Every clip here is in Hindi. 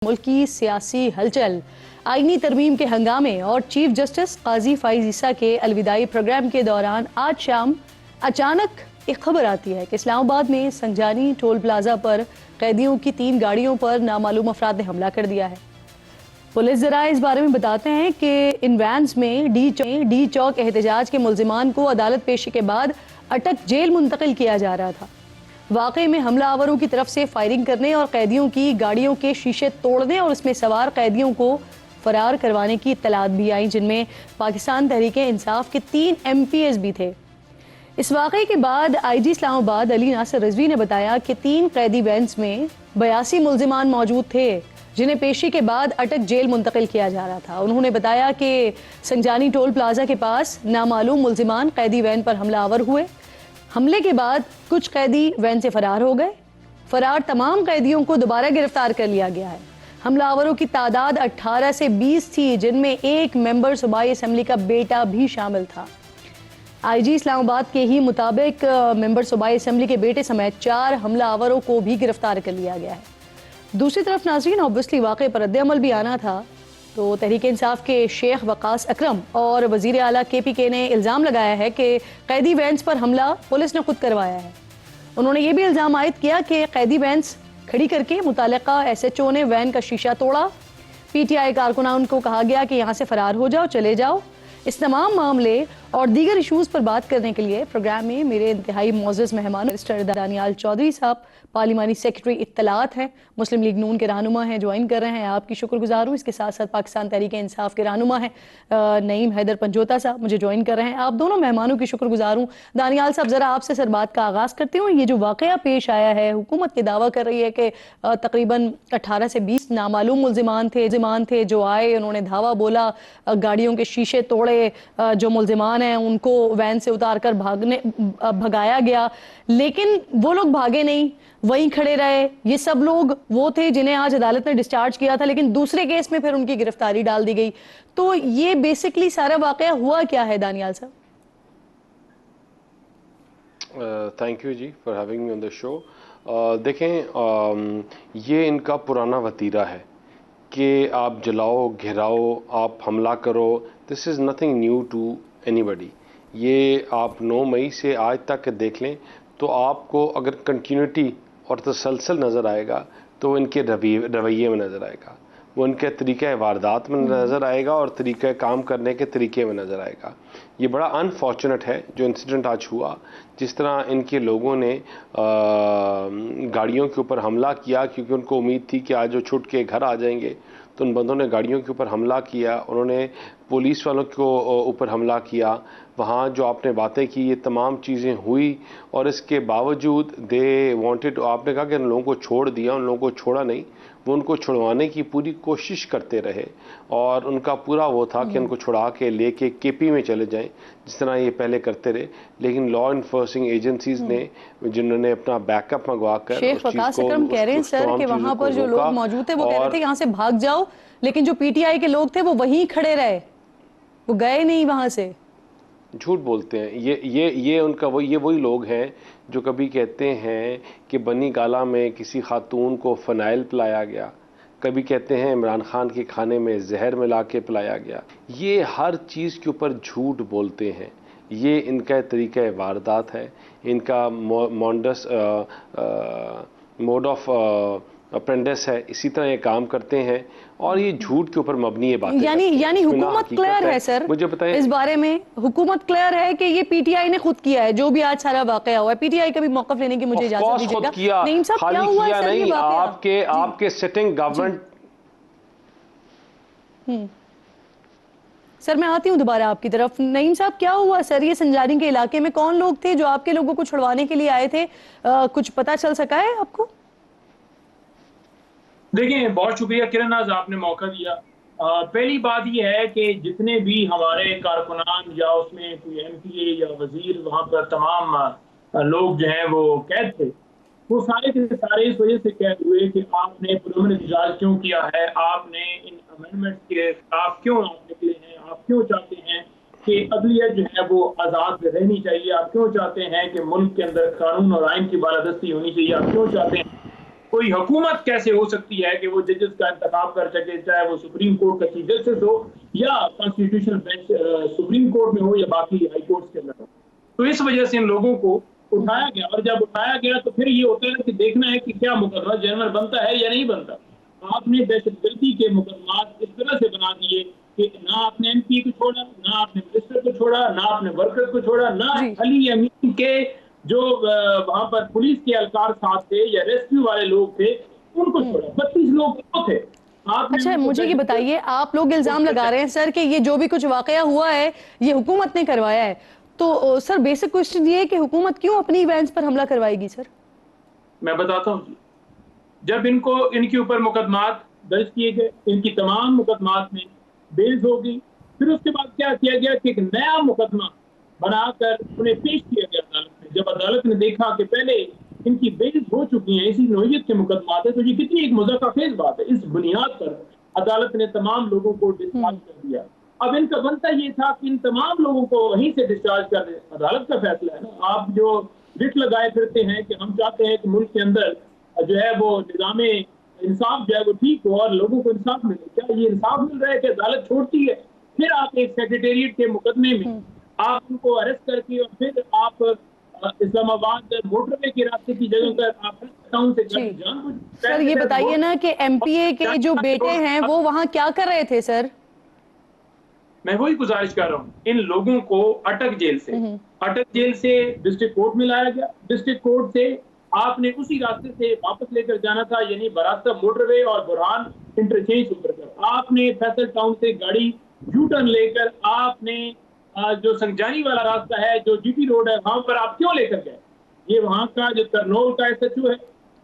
मुल्क की सियासी हलचल, आईनी तरमीम के हंगामे और चीफ जस्टिस काजी फाइज ईसा के अलविदाई प्रोग्राम के दौरान आज शाम अचानक एक खबर आती है कि इस्लामाबाद में संजानी टोल प्लाजा पर कैदियों की 3 गाड़ियों पर नामालूम अफराद ने हमला कर दिया है। पुलिस जरा इस बारे में बताते हैं कि इन वैन्स में डी चौक एहतजाज के मुल्जिमान को अदालत पेशी के बाद अटक जेल मुंतकिल किया जा रहा था। वाकई में हमलावरों की तरफ से फायरिंग करने और कैदियों की गाड़ियों के शीशे तोड़ने और उसमें सवार कैदियों को फरार करवाने की इत्तलात भी आई, जिनमें पाकिस्तान तहरीके इंसाफ के 3 MPs भी थे। इस वाकई के बाद IG इस्लामाबाद अली नासिर रिजवी ने बताया कि 3 कैदी वैन्स में 82 मुल्जिमान मौजूद थे, जिन्हें पेशी के बाद अटक जेल मुंतकिल किया जा रहा था। उन्होंने बताया कि संजानी टोल प्लाजा के पास नामालूम मुल्जिमान कैदी वैन पर हमलावर हुए। हमले के बाद कुछ कैदी वैन से फरार हो गए। फरार तमाम कैदियों को दोबारा गिरफ्तार कर लिया गया है। हमलावरों की तादाद 18 से 20 थी, जिनमें एक मेंबर सूबाई असेंबली का बेटा भी शामिल था। IG इस्लामाबाद के ही मुताबिक मेंबर सूबाई असेंबली के बेटे समेत 4 हमलावरों को भी गिरफ्तार कर लिया गया है। दूसरी तरफ नाज़रीन, ऑब्वियसली वाक़े पर रद्द-ए-अमल भी आना था, तो तहरीक इंसाफ के शेख वकास अकरम और वज़ीर आला KPK ने इल्ज़ाम लगाया है कि कैदी वैन्स पर हमला पुलिस ने खुद करवाया है। उन्होंने ये भी इल्ज़ाम आयद किया कि कैदी वैन्स खड़ी करके मुतालिका SHO ने वैन का शीशा तोड़ा। PTI कारकुनान को कहा गया कि यहाँ से फरार हो जाओ, चले जाओ। इस तमाम मामले और दीगर इशूज़ पर बात करने के लिए प्रोग्राम में मेरे इंतहाई मोअज़्ज़ज़ मेहमान मिस्टर दानियाल चौधरी साहब, पार्लिमानी सेक्रेटरी इत्तलात हैं, मुस्लिम लीग नून के रहनुमा हैं, ज्वाइन कर रहे हैं। आपकी शुक्रगुजार हूँ। इसके साथ साथ पाकिस्तान तहरीक इंसाफ के रहनुमा हैं नईम हैदर पंजोता साहब, मुझे ज्वाइन कर रहे हैं। आप दोनों मेहमानों की शुक्रगुजार हूँ। दानियाल साहब, ज़रा आपसे सर बात का आगाज़ करती हूँ। ये जो वाक़या पेश आया है, हुकूमत ये दावा कर रही है कि तकरीबन 18 से 20 नामालूम मुल्जिमान थे जो आए, उन्होंने धावा बोला, गाड़ियों के शीशे तोड़े, जो मुल्जिमान हैं उनको वैन से उतारकर भगाया गया, लेकिन वो लोग भागे नहीं, वहीं खड़े रहे। ये सब लोग वो थे जिन्हें आज अदालत ने डिस्चार्ज किया था, लेकिन दूसरे केस में फिर उनकी गिरफ्तारी डाल दी गई। तो ये बेसिकली सारा वाकया हुआ क्या है दानियाल साहब? थैंक यू जी for having me on the show. देखें, ये इनका पुराना वतीरा है कि आप जलाओ, घिराओ, आप हमला करो। This is nothing new to anybody. ये आप 9 मई से आज तक देख लें तो आपको अगर कंटिन्यूटी और तसलसल नज़र आएगा तो इनके रवैये में नज़र आएगा, वो इनके तरीक़े वारदात में नज़र आएगा और तरीक़े काम करने के तरीके में नज़र आएगा। ये बड़ा अनफॉर्चुनेट है जो इंसिडेंट आज हुआ, जिस तरह इनके लोगों ने गाड़ियों के ऊपर हमला किया, क्योंकि उनको उम्मीद थी कि आज वो छुट के घर आ जाएंगे। तो उन बंदों ने गाड़ियों के ऊपर हमला किया, उन्होंने पुलिस वालों के ऊपर हमला किया। वहाँ जो आपने बातें की, ये तमाम चीज़ें हुई और इसके बावजूद दे वांटेड, आपने कहा कि उन लोगों को छोड़ दिया, उन लोगों को छोड़ा नहीं, वो उनको छुड़वाने की पूरी कोशिश करते रहे और उनका पूरा वो था कि उनको छुड़ा के लेके KP में चले जाएं, जिस तरह ये पहले करते रहे। लेकिन लॉ इन्फोर्सिंग एजेंसीज ने, जिन्होंने अपना बैकअप मंगवा कर शेख वकास अकरम कह रहे हैं सर कि वहाँ पर जो लोग मौजूद थे वो कह रहे थे यहाँ से भाग जाओ, लेकिन जो PTI के लोग थे वो वहीं खड़े रहे, वो गए नहीं वहाँ से। झूठ बोलते हैं ये उनका ये वही लोग हैं जो कभी कहते हैं कि बनी गाला में किसी खातून को फ़नाइल पिलाया गया, कभी कहते हैं इमरान खान के खाने में जहर मिला के पिलाया गया। ये हर चीज़ के ऊपर झूठ बोलते हैं। ये इनका तरीक़ा वारदात है, इनका मोड ऑफ अप्रेंटिस है, इसी तरह ये काम करते हैं और ये झूठ के ऊपर मबनी है बातें। यानी हुकूमत क्लियर है सर, मुझे बताएं इस बारे में। हुकूमत क्लियर है कि ये PTI ने खुद किया है, जो भी आज सारा वाकया हुआ है। PTI का भी मौक़िफ़ लेने की मुझे इजाज़त दीजिएगा। नईम साहब, क्या हुआ सर ये वाकया? आपके सिटिंग गवर्नमेंट। सर मैं आती हूँ दोबारा आपकी तरफ। नईम साहब, क्या हुआ सर ये संजानी के इलाके में? कौन लोग थे जो आपके लोगों को छुड़वाने के लिए आए थे? कुछ पता चल सका है आपको? देखिए, बहुत शुक्रिया किरण, आज आपने मौका दिया। पहली बात यह है कि जितने भी हमारे कारकुनान या उसमें कोई MPA या वजीर, वहाँ पर तमाम लोग जो हैं वो कैद थे, वो सारे के सारे इस वजह से कैद हुए कि आपने पुरअमन एहतजाज क्यों किया है, आपने इन अमेंडमेंट्स के खिलाफ क्यों आप निकले हैं, आप क्यों चाहते हैं कि अदलियत जो है वो आज़ाद रहनी चाहिए, आप क्यों चाहते हैं कि मुल्क के अंदर कानून और आइन की बालादस्ती होनी चाहिए, आप क्यों चाहते हैं कोई हुकूमत कैसे हो सकती है कि वो जजेस का इंतखाब कर सके, चाहे वो सुप्रीम कोर्ट का चीफ जस्टिस हो या कॉन्स्टिट्यूशनल बेंच सुप्रीम कोर्ट में हो या बाकी हाई कोर्ट के अंदर हो। तो इस वजह से इन लोगों को उठाया गया, और जब उठाया गया तो फिर ये होता है कि देखना है कि क्या मुकदमा जनरल बनता है या नहीं बनता। आपने दहशतगर्दी के मुकदमात इस तरह से बना दिए कि ना आपने एमपी को छोड़ा, ना आपने मिनिस्टर को छोड़ा, ना आपने वर्कर को छोड़ा, ना अली अमीन के जो वहां पर पुलिस के एहलकार साथ थे या रेस्क्यू वाले लोग थे उनको छोड़ा। 32 लोग तो थे। अच्छा, मुझे ये बताइए, आप लोग इल्जाम लगा रहे हैं सर कि ये जो भी कुछ वाकया हुआ है ये हुकूमत ने करवाया है, तो सर बेसिक क्वेश्चन ये है कि हुकूमत क्यों अपनी वैन्स पर हमला करवाएगी? सर मैं बताता हूँ जी, जब इनके ऊपर मुकदमात दर्ज किए गए, इनकी तमाम मुकदमात में बेल हो गई, फिर उसके बाद क्या किया गया कि एक नया मुकदमा बनाकर उन्हें पेश किया गया अदालत में। जब अदालत ने देखा कि पहले इनकी बेल हो चुकी है, इसी नौयत के मुकदमात है, तो ये कितनी एक मुज़क्क़फ़ेज़ बात है। इस बुनियाद पर अदालत ने तमाम लोगों को डिस्चार्ज कर दिया। अब इनका बनता ये था कि इन तमाम लोगों को वहीं से डिस्चार्ज कर दें। अदालत का फैसला है ना। आप जो रिट लगाए फिरते हैं कि हम चाहते हैं कि मुल्क के अंदर जो है वो निज़ाम इंसाफ जो है वो ठीक हो और लोगों को इंसाफ मिले, क्या ये इंसाफ मिल रहा है कि अदालत छोड़ती है? फिर आप एक सेक्रेटेरिएट के मुकदमे में आप उनको अरेस्ट करके और फिर आप इस्लामाबाद मोटरवे के रास्ते की जगह पर आप टाउन से जान। सर ये बताइए ना कि एमपीए के जो बेटे हैं वो वहाँ क्या कर रहे थे? सर मैं वही गुजारिश कर रहा हूँ, इन लोगों को अटक जेल से डिस्ट्रिक्ट कोर्ट में लाया गया। डिस्ट्रिक्ट कोर्ट से आपने उसी रास्ते से वापस लेकर जाना था, यानी बरास्ता मोटरवे और बुरहान इंटरचेंज उतरकर आपने फैसल टाउन से गाड़ी यू टर्न लेकर आपने जो संगजानी वाला रास्ता है, जो जीटी रोड है, वहां पर आप क्यों लेकर गए? ये वहां का जो करनौल का एसएचओ है,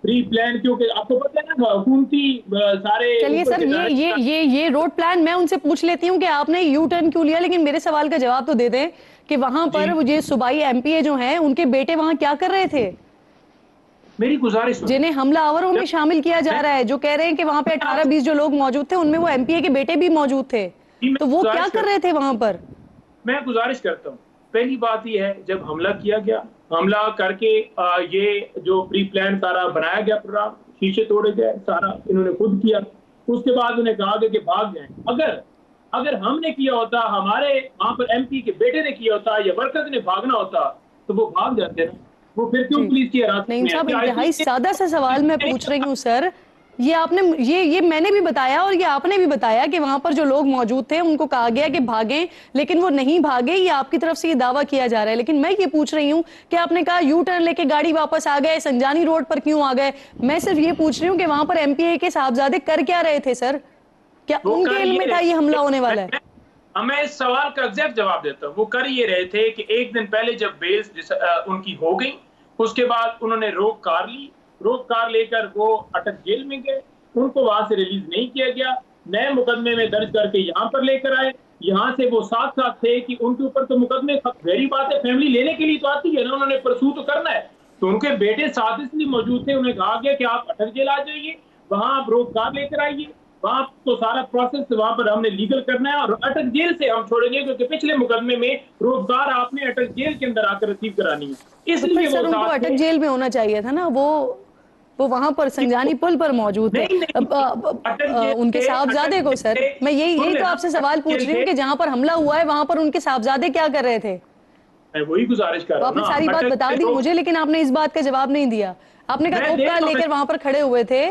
प्री प्लान, क्योंकि आपको पता है ना हुकूमती सारे। चलिए सर, ये रोड प्लान मैं उनसे पूछ लेती हूँ कि आपने यू टर्न क्यों लिया, लेकिन मेरे सवाल का जवाब तो दे दें कि वहां पर ये सूबाई एमपीए जो हैं उनके बेटे वहां क्या कर रहे थे? मेरी गुजारिश, जिन्हें हमलावरों में शामिल किया जा रहा है, जो कह रहे हैं कि वहां पे 18-20 जो लोग मौजूद थे उनमें वो एमपीए के बेटे भी मौजूद थे, तो वो क्या कर रहे थे वहां पर? मैं गुजारिश करता हूँ, पहली बात यह है जब हमला किया गया, हमला करके ये जो प्री प्लान सारा बनाया गया प्रोग्राम, शीशे तोड़े गए, सारा इन्होंने खुद किया। उसके बाद उन्हें कहा गया कि भाग जाएं। अगर हमने किया होता, हमारे वहां पर एमपी के बेटे ने किया होता या वर्कर्स ने भागना होता तो वो भाग जाते ना। वो फिर क्यों पुलिस की हिरासत में? नहीं साहब, इंतहाई सादा सा सवाल मैं पूछ रही हूँ सर। ये आपने ये मैंने भी बताया और ये आपने भी बताया कि वहां पर जो लोग मौजूद थे उनको कहा गया कि भागें, लेकिन वो नहीं भागे। ये आपकी तरफ से ये दावा किया जा रहा है, लेकिन मैं ये पूछ रही हूँ कि आपने कहा यू टर्न लेके गाड़ी वापस आ गए, संजानी रोड पर क्यों आ गए? मैं सिर्फ ये पूछ रही हूँ कि वहां पर एमपीए के साहबजादे कर क्या रहे थे सर? क्या उनके इल्म में था ये हमला होने वाला है? मैं इस सवाल का एग्जैक्ट जवाब देता हूँ। वो कर ये रहे थे कि एक दिन पहले जब बेल्स उनकी हो गई, उसके बाद उन्होंने रोक कार ली, रोक कार लेकर वो अटक जेल में गए, उनको वहां से रिलीज नहीं किया गया, नए मुकदमे में दर्ज करके यहाँ पर लेकर आए। यहाँ से वो साथ साथ थे कि उनके ऊपर तो मुकदमे, वेरी बात है, फैमिली लेने के लिए तो आती है ना, उन्होंने परसू तो करना है। तो उनके बेटे साथ इसलिए मौजूद थे, उन्हें कहा गया कि आप अटक जेल आ जाइए, वहां आप रोक कार लेकर आइए, वहां तो सारा प्रोसेस वहां पर हमने लीगल करना है और अटक जेल से हम छोड़ेंगे, क्योंकि पिछले मुकदमे में रोजगार आपने अटक जेल के अंदर आकर रिसीव करानी है। इसलिए तो उनको अटक जेल में होना चाहिए था ना, वो वहां पर संजानी पुल पर मौजूद थे। उनके साहबजादे को सर, मैं यही तो आपसे सवाल पूछ रही हूँ कि जहां पर हमला हुआ है वहां पर उनके साहबजादे क्या कर रहे थे? मैं वही गुजारिश कर रहा हूं। आपने सारी बात बता दी मुझे, लेकिन आपने इस बात का जवाब नहीं दिया। आपने कहा रोक कार लेकर वहां पर खड़े हुए थे।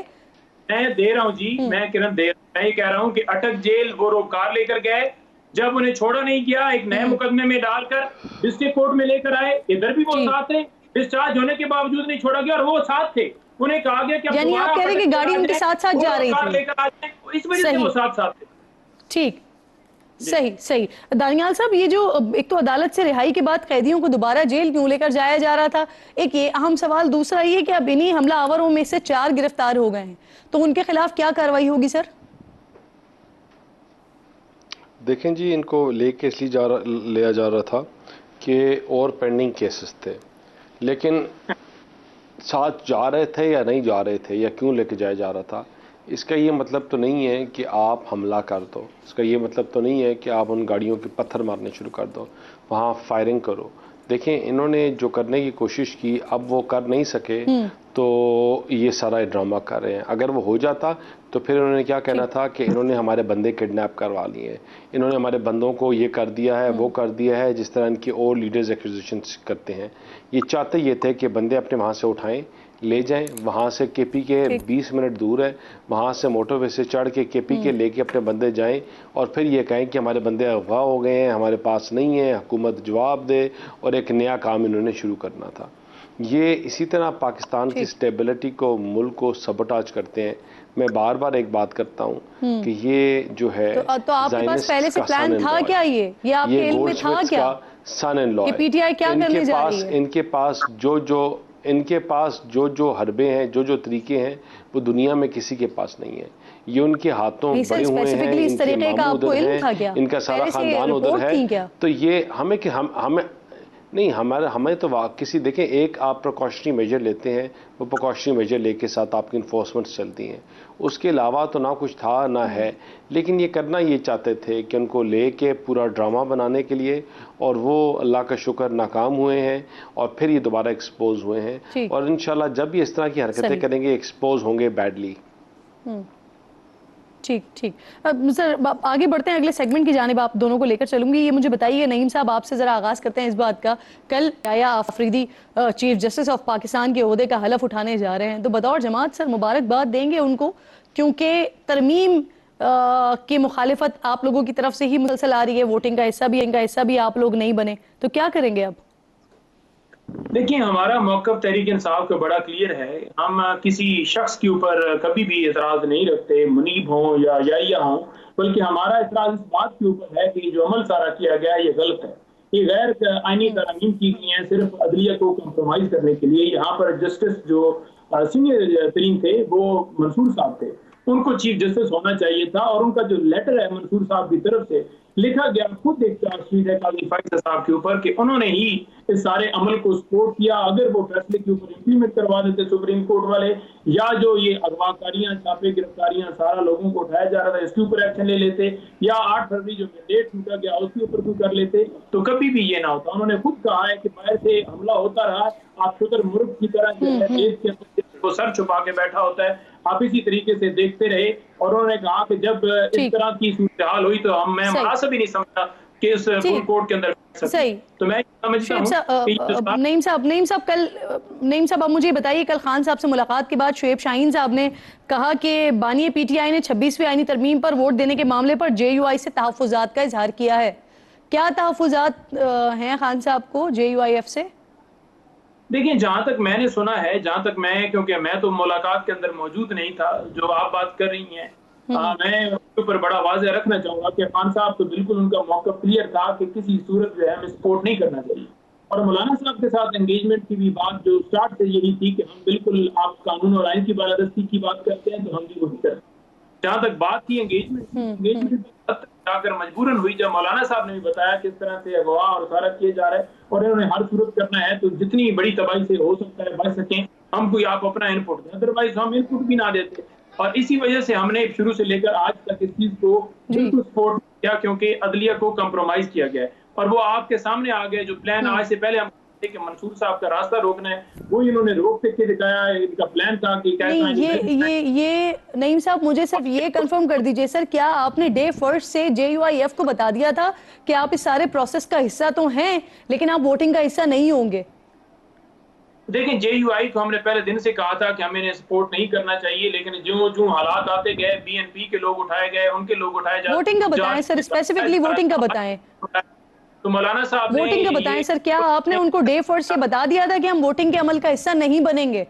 मैं दे रहा हूं जी, मैं किरण मैं ये कह रहा हूं कि अटक जेल वो रोक कार लेकर गए, जब उन्हें छोड़ा नहीं गया, एक नए मुकदमे में डालकर डिस्ट्रिक्ट कोर्ट में लेकर आए, इधर भी वो साथ थे, डिस्चार्ज होने के बावजूद नहीं छोड़ा गया और वो साथ थे। उन्हें कहा गया कि यानी आप कह रहे हैं कि गाड़ी उनके साथ साथ जा रही थी, इस वजह से वो साथ साथ थे। ठीक, सही। दानियाल साहब, ये जो एक तो अदालत से रिहाई के बाद कैदियों को दोबारा जेल क्यों लेकर जाया जा रहा था, एक ये अहम सवाल। दूसरा ये कि अब इन्हीं हमलावरों में से 4 गिरफ्तार हो गए हैं, तो उनके खिलाफ क्या कार्रवाई होगी सर? देखें जी, इनको लेके इसलिए लिया जा रहा था कि और पेंडिंग केसेस थे, लेकिन साथ जा रहे थे या नहीं जा रहे थे या क्यों लेके जाया जा रहा था, इसका ये मतलब तो नहीं है कि आप हमला कर दो। इसका ये मतलब तो नहीं है कि आप उन गाड़ियों के पत्थर मारने शुरू कर दो, वहाँ फायरिंग करो। देखें, इन्होंने जो करने की कोशिश की, अब वो कर नहीं सके तो ये सारा ड्रामा कर रहे हैं। अगर वो हो जाता तो फिर इन्होंने क्या कहना था कि इन्होंने हमारे बंदे किडनैप करवा लिए हैं, इन्होंने हमारे बंदों को ये कर दिया है, वो कर दिया है, जिस तरह इनके और लीडर्स एक्विजिशन करते हैं। ये चाहते ये थे कि बंदे अपने वहाँ से उठाएं, ले जाएं, वहाँ से केपी के 20 मिनट दूर है, वहाँ से मोटरवे से चढ़ के केपी के लेके अपने बंदे जाएं और फिर ये कहें कि हमारे बंदे अगवा हो गए हैं, हमारे पास नहीं है, हुकूमत जवाब दे, और एक नया काम इन्होंने शुरू करना था। ये इसी तरह पाकिस्तान की स्टेबिलिटी को, मुल्क को सबोटाज करते हैं। मैं बार बार एक बात करता हूँ कि ये जो है तो आपके पास पहले से प्लान था क्या? ये आपके इल्म में था क्या? सन एंड लॉ, पीटीआई क्या करने जा रही है? इनके पास जो हरबे हैं, जो तरीके हैं, वो दुनिया में किसी के पास नहीं है। ये उनके हाथों बड़े हुए हैं, इस तरीके का आपको इल्म था क्या? इनका सारा खानदान उधर है। तो ये हमें तो किसी, देखें, एक आप प्रिकॉशनरी मेजर लेते हैं, वो प्रिकॉशनरी मेजर लेके साथ आपकी इन्फोर्समेंट चलती हैं, उसके अलावा तो ना कुछ था ना है। लेकिन ये करना ये चाहते थे कि उनको लेके पूरा ड्रामा बनाने के लिए, और वो अल्लाह का शुक्र नाकाम हुए हैं और फिर ये दोबारा एक्सपोज हुए हैं। और इंशाल्लाह जब ये इस तरह की हरकतें करेंगे, एक्सपोज होंगे बैडली। ठीक सर, आगे बढ़ते हैं अगले सेगमेंट की जानिब, आप दोनों को लेकर चलूंगी। ये मुझे बताइए नईम साहब, आपसे जरा आगाज करते हैं इस बात का। कल आया Afridi chief justice of Pakistan के ओहदे का हलफ उठाने जा रहे हैं, तो बतौर जमात सर मुबारकबाद देंगे उनको, क्योंकि तरमीम की मुखालिफत आप लोगों की तरफ से ही मुसलसल आ रही है, वोटिंग का हिस्सा भी आप लोग नहीं बने, तो क्या करेंगे अब? देखिए, हमारा मौक़िफ़ तहरीक इंसाफ का बड़ा क्लियर है। हम किसी शख्स के ऊपर कभी भी एतराज़ नहीं रखते, मुनीब हों या याहिया हों, बल्कि हमारा एतराज़ इस बात के ऊपर है कि जो अमल सारा किया गया ये गलत है। ये गैर आईनी तरमीम की गई हैं सिर्फ अदलिया को कंप्रोमाइज़ करने के लिए। यहाँ पर जस्टिस जो सीनियर तरीन थे वो मंसूर साहब थे, उनको चीफ जस्टिस होना चाहिए था, और उनका जो लेटर है मंसूर साहब की तरफ से लिखा गया, खुद एक चार्जशीट है काजी फाइज़ साहब के ऊपर कि उन्होंने ही इस सारे अमल को सपोर्ट किया। अगर वो फैसले के ऊपर इंप्लीमेंट करवा देते सुप्रीम कोर्ट वाले, या जो ये अगवाकारियां, छापे, गिरफ्तारियां, सारा लोगों को उठाया जा रहा था, इसके ऊपर एक्शन ले लेते, या 8 फरवरी जो मैंडेट टूटा गया उसके ऊपर भी कर लेते, तो कभी भी ये ना होता। उन्होंने खुद कहा है कि बाहर से हमला होता रहा, आप शुक्र मुर्ग की तरह जो है देश के अंदर को सर छुपा के बैठा होता है, आप इसी तरीके से देखते रहे। और उन्होंने कहा कि जब इस तरह की सूरत हाल हुई तो मैं मुनासिब ही नहीं समझा कि इस फुल कोर्ट के अंदर सही। तो मैं समझता हूं नईम साहब अब मुझे बताइए, कल खान साहब से मुलाकात के बाद शुएब शाहीन साहब ने कहा कि बानी पीटीआई ने 26वीं आईनी तरमीम पर वोट देने के मामले पर जेयूआई से तहफ्फुजात का इजहार किया है। क्या तहफ्फुजात हैं खान साहब को जेयूआईएफ से? देखिए, जहां तक मैंने सुना है, क्योंकि मैं तो मुलाकात के अंदर मौजूद नहीं था, जो आप बात कर रही हैं, मैं उसके ऊपर बड़ा वाज़ेह रखना चाहूंगा कि खान साहब तो बिल्कुल उनका मौक़िफ़ क्लियर था कि किसी सूरत जो है हमें सपोर्ट नहीं करना चाहिए। और मौलाना साहब के साथ एंगेजमेंट की भी बात जो स्टार्ट से यही थी कि हम बिल्कुल, आप कानून और आइन की बालादस्ती की बात करते हैं तो हम भी वही करते हैं। जहाँ तक बात थी एंगेजमेंट जाकर मजबूरन हुई, जब मौलाना साहब ने भी बताया किस तरह से अगवा और सारा किया जा रहा है और इन्होंने हर सूरत करना है, तो जितनी बड़ी तबाही से हो सकता है बच सकें, हम कोई आप अपना इनपुट दें, अदरवाइज हम इनपुट भी ना देते। और इसी वजह से हमने शुरू से लेकर आज तक इस चीज को बिल्कुल सपोर्ट किया, क्योंकि अदलिया को कंप्रोमाइज किया गया है। और वो आपके सामने आ गए, जो प्लान आज से पहले हम कि मंसूर साहब का रास्ता रोकना है, वो इन्होंने रोक के दिखाया। इनका प्लान था कि ये नईम साहब, मुझे सिर्फ ये कंफर्म कर दीजिए सर, क्या आपने डे फर्स्ट से जेयूआईएफ को बता दिया था कि आप इस सारे प्रोसेस का हिस्सा तो हैं, लेकिन आप वोटिंग का हिस्सा नहीं होंगे? देखिए, जेयूआई को हमने पहले दिन से कहा था कि हमें सपोर्ट नहीं करना चाहिए, लेकिन जो हालात आते गए, बीएनपी के लोग उठाए गए, उनके लोग उठाए जाते। वोटिंग का बताएं सर, स्पेसिफिकली वोटिंग का बताएं। तो मौलाना साहब वोटिंग का बताएं सर, क्या आपने उनको डे फर्स्ट ये बता दिया था कि हम वोटिंग के अमल का हिस्सा नहीं बनेंगे?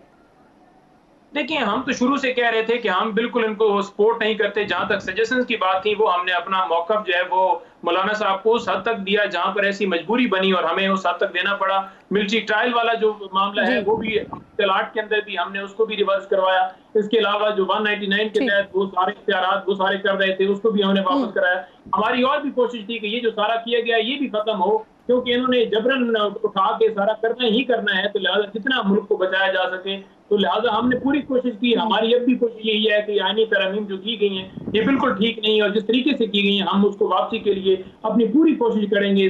देखिए, हम तो शुरू से कह रहे थे कि हम बिल्कुल इनको सपोर्ट नहीं करते। जहां तक सजेशंस की बात थी, वो हमने अपना मौक़िफ़ जो है वो मौलाना साहब को उस हद तक दिया जहां पर ऐसी मजबूरी बनी और हमें उस हद तक देना पड़ा। मिलिट्री ट्रायल वाला जो मामला है वो भी तलाट के अंदर भी हमने उसको भी रिवर्स करवाया। इसके अलावा जो 199 के तहत वो सारे इख्तियारात वो सारे कर रहे थे, उसको भी हमने वापस कराया। हमारी और भी कोशिश थी कि ये जो सारा किया गया ये भी खत्म हो, क्योंकि इन्होंने जबरन उठा के सारा करना ही करना है, तो लिहाजा जितना मुल्क को बचाया जा सके, तो लिहाजा हमने पूरी कोशिश की। हमारी अब भी कोशिश यही है कि आईनी तरमीम जो की गई हैं ये बिल्कुल ठीक नहीं है, और जिस तरीके से की गई हैं हम उसको वापसी के लिए अपनी पूरी कोशिश करेंगे।